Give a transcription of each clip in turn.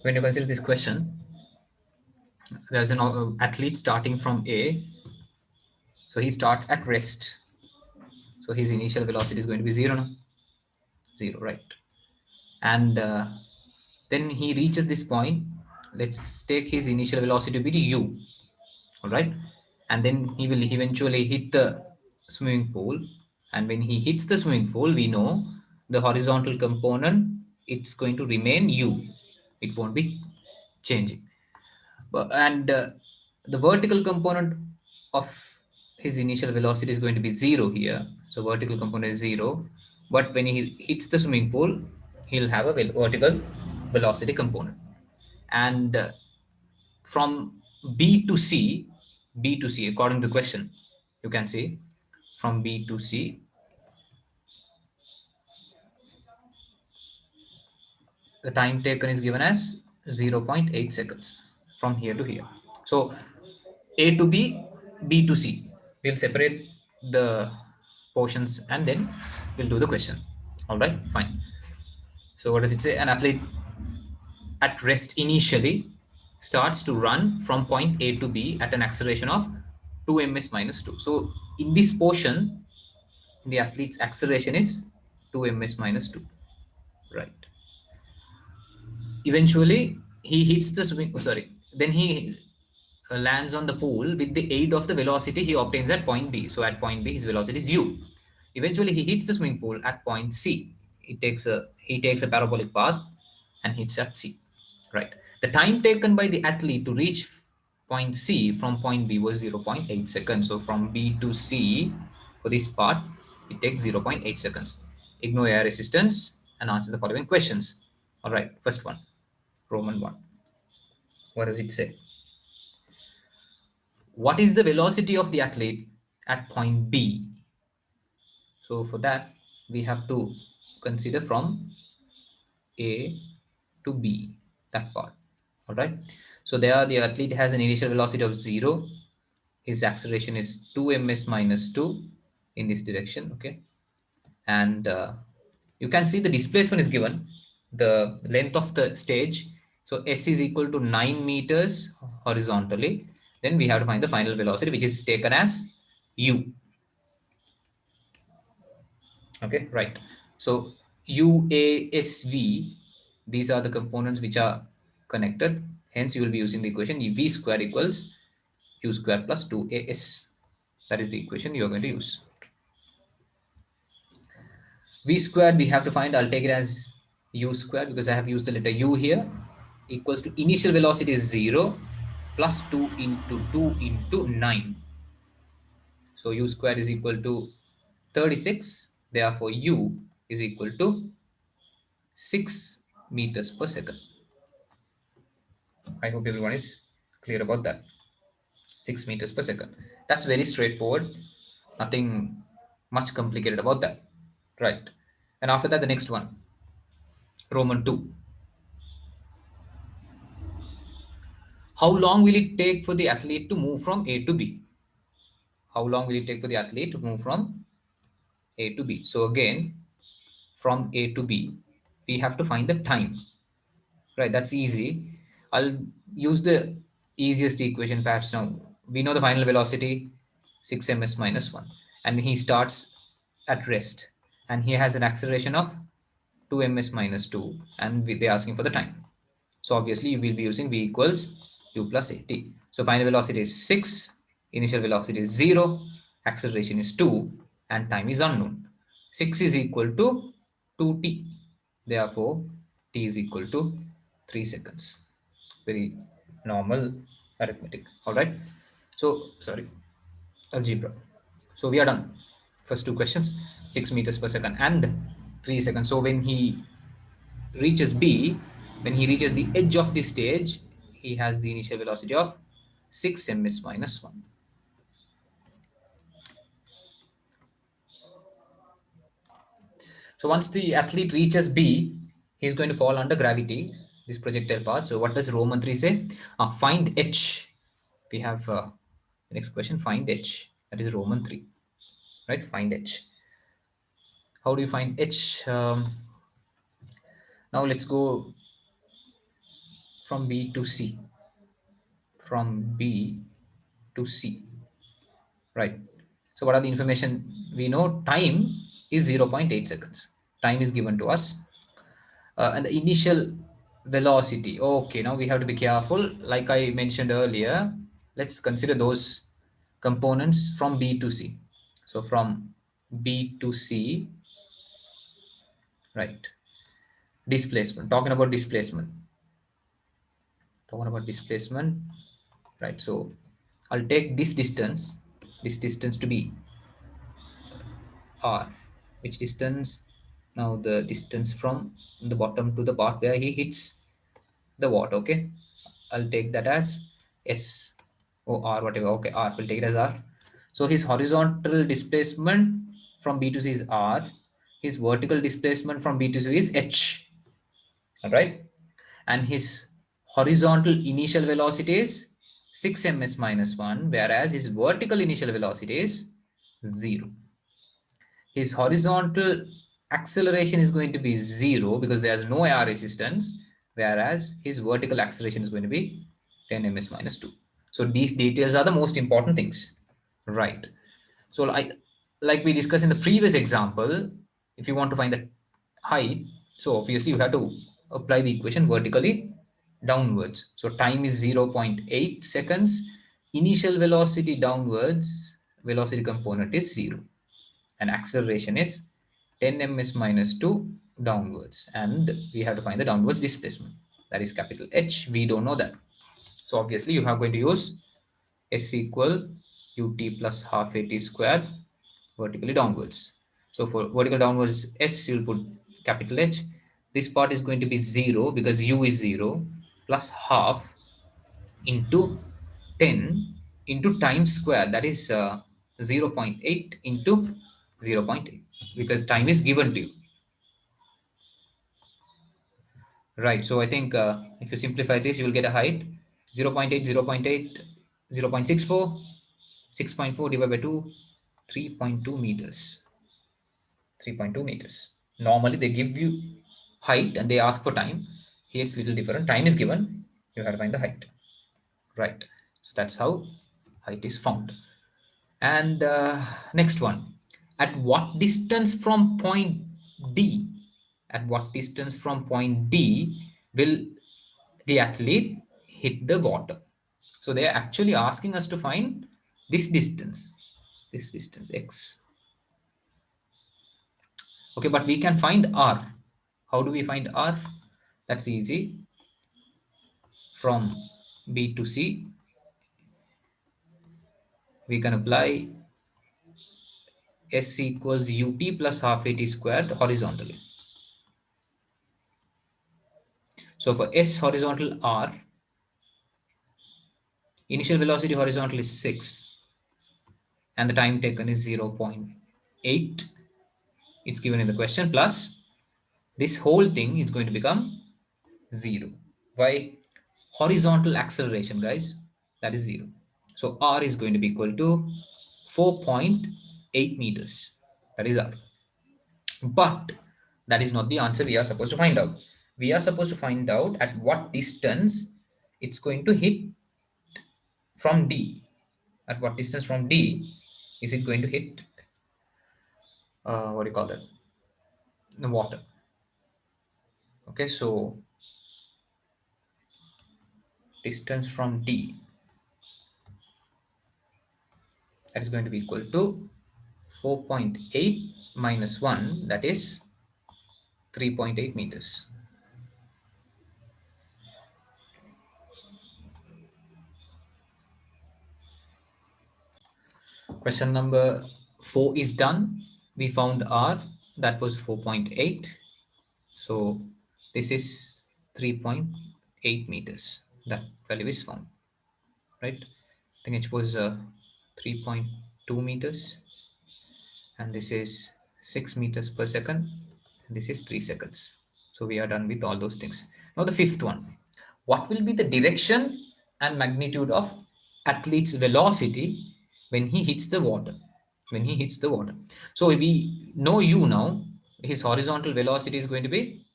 when you consider this question, there's an athlete starting from A. So he starts at rest. So his initial velocity is going to be zero, no? Zero, right? And then he reaches this point. Let's take his initial velocity to be u, all right? And then he will eventually hit the swimming pool. And when he hits the swimming pool, we know the horizontal component, it's going to remain u. It won't be changing. And the vertical component of his initial velocity is going to be zero here. So vertical component is zero. But when he hits the swimming pool, he'll have a vertical velocity component. And from B to C, B to C, according to the question, you can see from B to C, the time taken is given as 0.8 seconds from here to here. So A to B, B to C. We'll separate the portions and then we'll do the question. All right, fine. So what does it say? An athlete at rest initially starts to run from point A to B at an acceleration of 2 ms minus 2. So in this portion, the athlete's acceleration is 2 ms minus 2, right? Eventually, he hits the swing. Oh, sorry. Then he lands on the pool with the aid of the velocity he obtains at point B. So at point B, his velocity is u. Eventually, he hits the swimming pool at point C. He takes a parabolic path and hits at C. Right. The time taken by the athlete to reach point C from point B was 0.8 seconds. So from B to C for this part, it takes 0.8 seconds. Ignore air resistance and answer the following questions. All right. First one, Roman 1. What does it say? What is the velocity of the athlete at point B? So for that, we have to consider from A to B, that part. All right. So there the athlete has an initial velocity of 0. His acceleration is 2 ms minus 2 in this direction. Okay. And you can see the displacement is given, the length of the stage. So S is equal to 9 meters horizontally. Then we have to find the final velocity, which is taken as u. Okay, right. So UASV, these are the components which are connected. Hence, you will be using the equation V square equals U square plus 2AS. That is the equation you are going to use. V squared we have to find, I'll take it as U squared because I have used the letter U here, equals to initial velocity is 0 plus 2 into 2 into 9. So U squared is equal to 36. Therefore, U is equal to 6 meters per second. I hope everyone is clear about that. 6 meters per second. That's very straightforward. Nothing much complicated about that. Right. And after that, the next one, Roman 2. How long will it take for the athlete to move from A to B? How long will it take for the athlete to move from A to B? So again, from A to B, we have to find the time. Right, that's easy. I'll use the easiest equation perhaps now. We know the final velocity, 6 ms minus 1. And he starts at rest. And he has an acceleration of 2 ms minus 2. And they're asking for the time. So obviously, you will be using V equals U plus AT. So final velocity is 6. Initial velocity is 0. Acceleration is 2. And time is unknown. 6 is equal to 2t. Therefore, t is equal to 3 seconds. Very normal arithmetic. All right. So, sorry, algebra. So we are done. First two questions, 6 meters per second and 3 seconds. So when he reaches B, when he reaches the edge of the stage, he has the initial velocity of 6 ms minus 1. So once the athlete reaches B, he's going to fall under gravity, this projectile path. So what does Roman 3 say? Find H. We have the next question, find H. That is Roman 3, right? Find H. How do you find H? Now let's go from B to C. From B to C. Right. So what are the information we know? Time is 0.8 seconds. Time is given to us. And the initial velocity. Okay, now we have to be careful. Like I mentioned earlier, let's consider those components from B to C. So from B to C, right? Displacement. Talking about displacement. Talking about displacement, right? So I'll take this distance to be r. Which distance? Now the distance from the bottom to the part where he hits the water. Okay, I'll take that as s or r, whatever. Okay, r, we'll take it as r. So his horizontal displacement from B to C is r. His vertical displacement from B to C is h. All right, and his horizontal initial velocity is 6 ms minus 1, whereas his vertical initial velocity is 0. His horizontal acceleration is going to be 0 because there's no air resistance, whereas his vertical acceleration is going to be 10 ms minus 2. So these details are the most important things, right? So like we discussed in the previous example, if you want to find the height, so obviously you have to apply the equation vertically downwards. So time is 0.8 seconds. Initial velocity downwards, velocity component is 0, and acceleration is 10 ms minus 2 downwards, and we have to find the downwards displacement, that is capital H. We don't know that, so obviously you are going to use S equal ut plus half at squared vertically downwards. So for vertical downwards S, you'll put capital H. This part is going to be 0 because u is 0, plus half into 10 into time square, that is 0.8 into 0.8, because time is given to you, right? So I think if you simplify this, you will get a height 0.8, 0.8, 0.64, 6.4 divided by 2, 3.2 meters. 3.2 meters. Normally they give you height and they ask for time. Here it's little different. Time is given, you have to find the height, right? So that's how height is found. And next one, at what distance from point D? At what distance from point D will the athlete hit the water? So they are actually asking us to find this distance x. Okay, but we can find r. How do we find r? That's easy. From B to C, we can apply S equals ut plus half at squared horizontally. So for S horizontal r, initial velocity horizontal is 6 and the time taken is 0.8. It's given in the question, plus this whole thing is going to become 0. Why? Horizontal acceleration, guys, that is 0. So r is going to be equal to 4.8 meters. That is r. But that is not the answer we are supposed to find out. We are supposed to find out at what distance it's going to hit from D. At what distance from D is it going to hit, what do you call that? The water. Okay, so distance from D, that is going to be equal to 4.8 minus 1, that is 3.8 meters. Question number 4 is done. We found R, that was 4.8. So this is 3.8 meters. That value is found, right? I think it was 3.2 meters, and this is 6 meters per second, and this is 3 seconds. So we are done with all those things. Now the fifth one, what will be the direction and magnitude of athlete's velocity when he hits the water? When he hits the water. So we know now, his horizontal velocity is going to be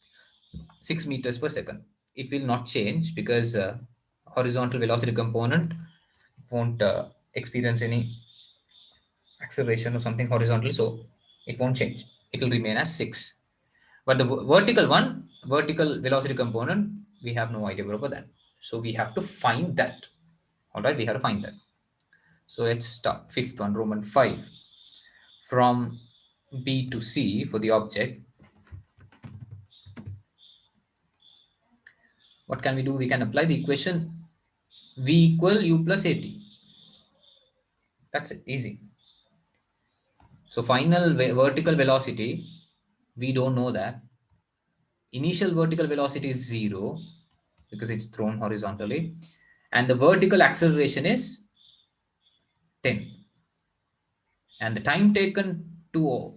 6 meters per second. it will not change because horizontal velocity component won't experience any acceleration or something horizontally, so it won't change. It will remain as 6. But the vertical one, vertical velocity component, we have no idea about that. So we have to find that. All right, we have to find that. So let's start. Fifth one, Roman 5. From B to C for the object, what can we do? We can apply the equation V equal U plus AT. That's it, easy. So final vertical velocity, we don't know that. Initial vertical velocity is 0 because it's thrown horizontally. And the vertical acceleration is 10. And the time taken to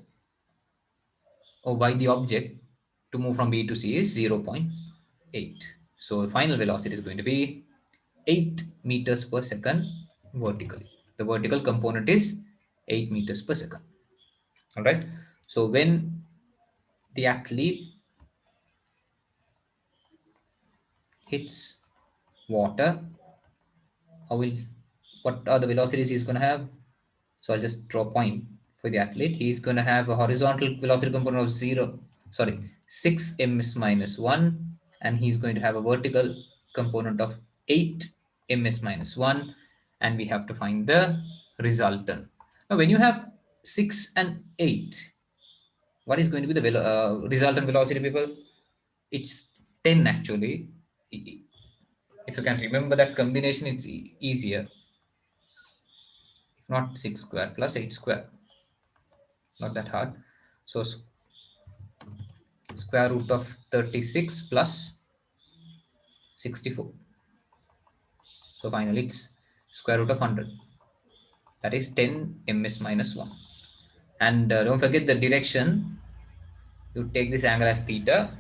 or by the object to move from B to C is 0.8. So the final velocity is going to be 8 meters per second vertically. The vertical component is 8 meters per second. All right. So when the athlete hits water, how will what are the velocities he's going to have? So I'll just draw a point for the athlete. He's going to have a horizontal velocity component of 6 ms minus 1, and he's going to have a vertical component of 8 ms minus 1, and we have to find the resultant. Now, when you have 6 and 8, what is going to be the resultant velocity, people? It's 10 actually. If you can remember that combination, it's easier. If not, 6 square plus 8 square. Not that hard. So square root of 36 plus 64. So finally it's square root of 100. That is 10 ms minus 1. And don't forget the direction. You take this angle as theta.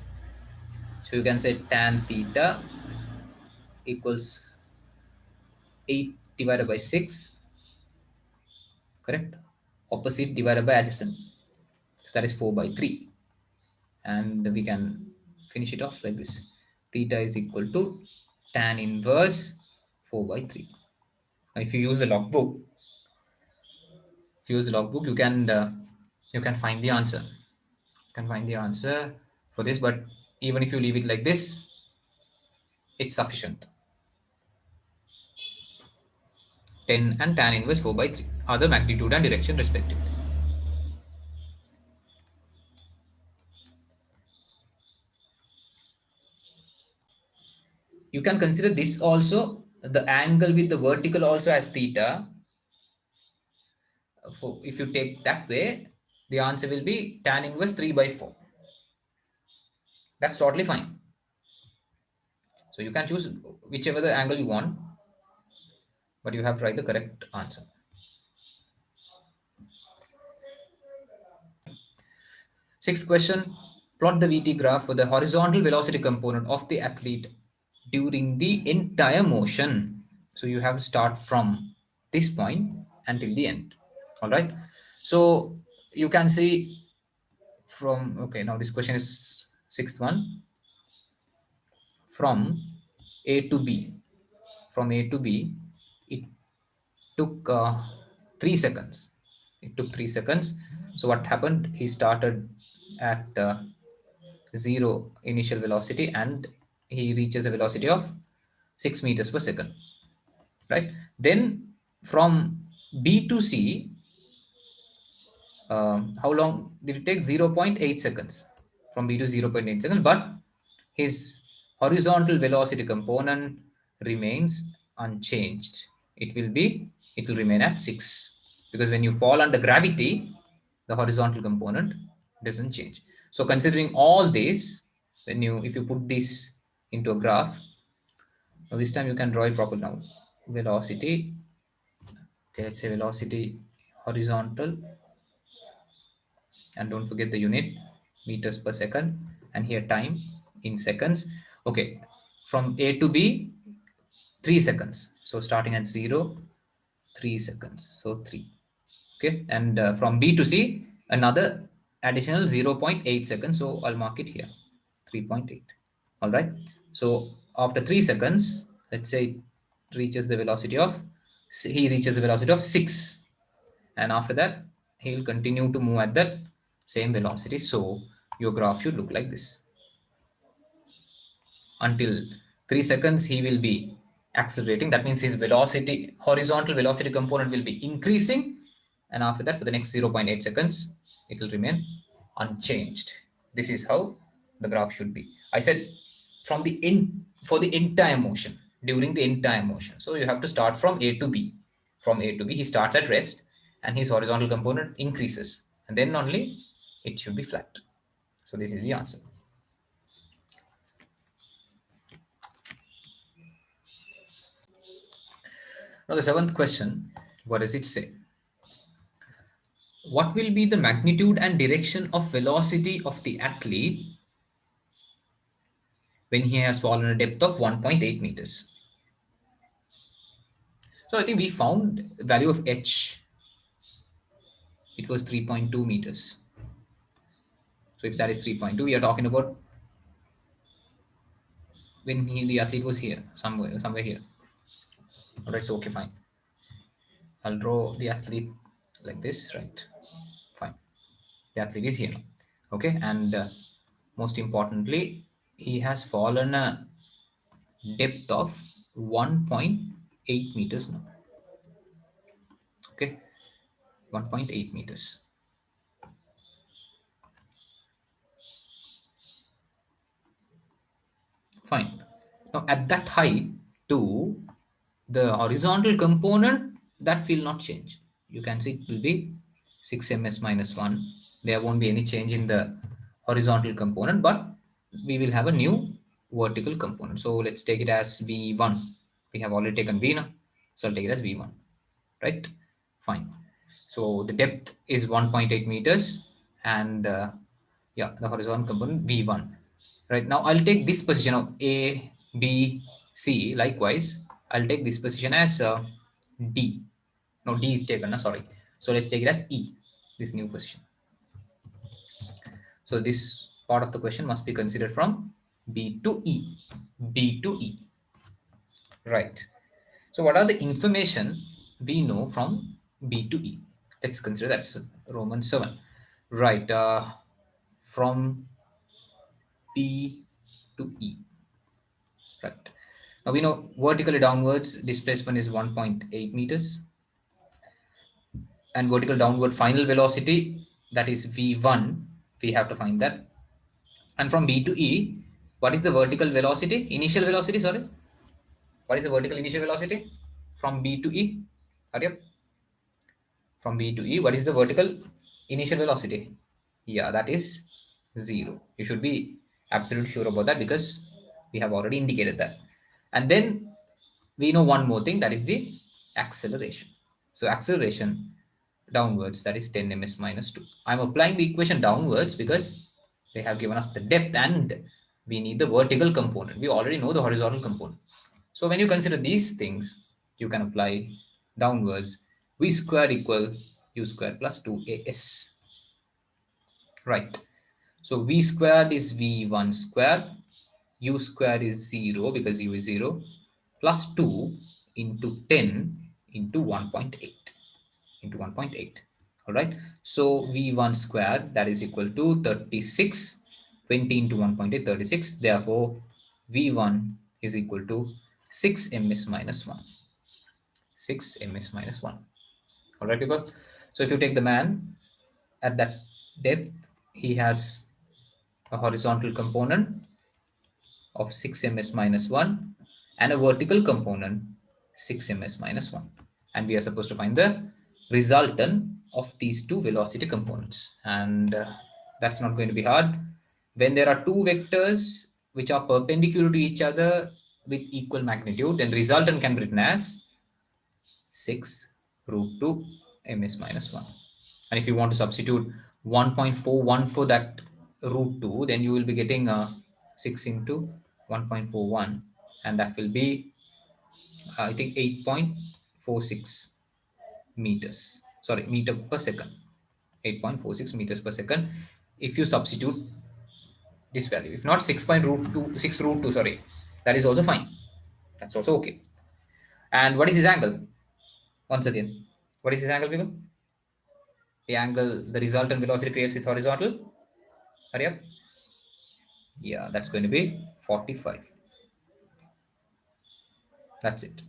So you can say tan theta equals 8 divided by 6. Correct? Opposite divided by adjacent. So that is 4 by 3. And we can finish it off like this. Theta is equal to tan inverse 4 by 3. Now, if you use the logbook, you can find the answer. You can find the answer for this, but even if you leave it like this, it's sufficient. 10 and tan inverse 4 by 3 are the magnitude and direction respectively. You can consider this also, the angle with the vertical also as theta. If you take that way, the answer will be tan inverse 3 by 4. That's totally fine. So you can choose whichever the angle you want, but you have to write the correct answer. Sixth question, plot the VT graph for the horizontal velocity component of the athlete during the entire motion. So you have to start from this point until the end. All right. So you can see from, okay, now this question is sixth one. From A to B. From A to B, it took 3 seconds. It took 3 seconds. So what happened? He started at 0 initial velocity and he reaches a velocity of 6 meters per second, right? Then from B to C, how long did it take? 0.8 seconds from B to 0.8 seconds, but his horizontal velocity component remains unchanged. It will remain at 6, because when you fall under gravity, the horizontal component doesn't change. So considering all this, if you put this into a graph, now this time you can draw it properly now. Velocity, okay, let's say velocity horizontal, and don't forget the unit, meters per second, and here time in seconds. Okay, from A to B, 3 seconds. So starting at 0, 3 seconds. So 3. Okay, and from B to C, another additional 0.8 seconds. So I'll mark it here, 3.8. All right. So after 3 seconds, let's say it reaches the velocity of, he reaches the velocity of 6, and after that he will continue to move at that same velocity. So your graph should look like this. Until 3 seconds he will be accelerating, that means his velocity, horizontal velocity component will be increasing, and after that for the next 0.8 seconds it will remain unchanged. This is how the graph should be. I said from the for the entire motion, during the entire motion. So you have to start from A to B. From A to B he starts at rest and his horizontal component increases, and then only it should be flat. So this is the answer. Now the seventh question, what does it say? What will be the magnitude and direction of velocity of the athlete when he has fallen a depth of 1.8 meters? So I think we found value of h. It was 3.2 meters. So if that is 3.2, we are talking about when the athlete was here, somewhere here. All right, so okay, fine. I'll draw the athlete like this, right? Fine. The athlete is here now. Okay, and most importantly, he has fallen a depth of 1.8 meters now. Okay, 1.8 meters. Fine. Now at that height too, the horizontal component, that will not change. You can see it will be 6 ms minus 1. There won't be any change in the horizontal component, but we will have a new vertical component. So let's take it as V1. We have already taken V now, so I'll take it as V1, right? Fine. So the depth is 1.8 meters, and yeah, the horizontal component V1. Right now, I'll take this position of A, B, C. Likewise, I'll take this position as D. No, D is taken. No, sorry. So let's take it as E, this new position. So this part of the question must be considered from B to E. B to E. Right. So what are the information we know from B to E? Let's consider that's Roman 7. Right. From B to E. Right. Now we know vertically downwards displacement is 1.8 meters, and vertical downward final velocity, that is V1, we have to find that. And from B to E, what is the vertical velocity? Initial velocity, sorry. What is the vertical initial velocity from B to E? Hurry up. From B to E, what is the vertical initial velocity? Yeah, that is 0. You should be absolutely sure about that because we have already indicated that. And then we know one more thing, that is the acceleration. So acceleration downwards, that is 10 ms minus 2. I'm applying the equation downwards because they have given us the depth and we need the vertical component. We already know the horizontal component. So when you consider these things, you can apply downwards v square equal u square plus 2as. Right. So v squared is v1 square, u square is 0 because u is 0, plus 2 into 10 into 1.8 into 1.8. All right. So v1 square, that is equal to 36. 20 into 1.8, 36. Therefore, v1 is equal to 6 ms minus 1. 6 ms minus 1. All right, people. So if you take the man at that depth, he has a horizontal component of 6 ms minus 1 and a vertical component 6 ms minus 1. And we are supposed to find the resultant of these two velocity components. And that's not going to be hard. When there are two vectors which are perpendicular to each other with equal magnitude, then the resultant can be written as 6 root 2 ms minus 1. And if you want to substitute 1.41 for that root 2, then you will be getting 6 into 1.41, and that will be I think 8.46 meters. Sorry, meter per second. 8.46 meters per second. If you substitute this value, if not 6 root 2, 6 root 2, sorry. That is also fine. That's also okay. And what is his angle? Once again, what is his angle, people? The angle the resultant velocity creates with horizontal. Hurry up. Yeah, that's going to be 45. That's it.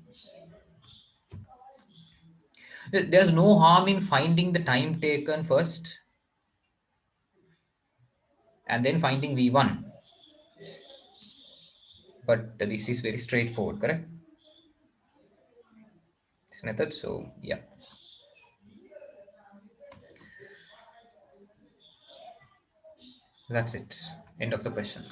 There's no harm in finding the time taken first and then finding V1. But this is very straightforward, correct? This method. So, yeah. That's it. End of the question.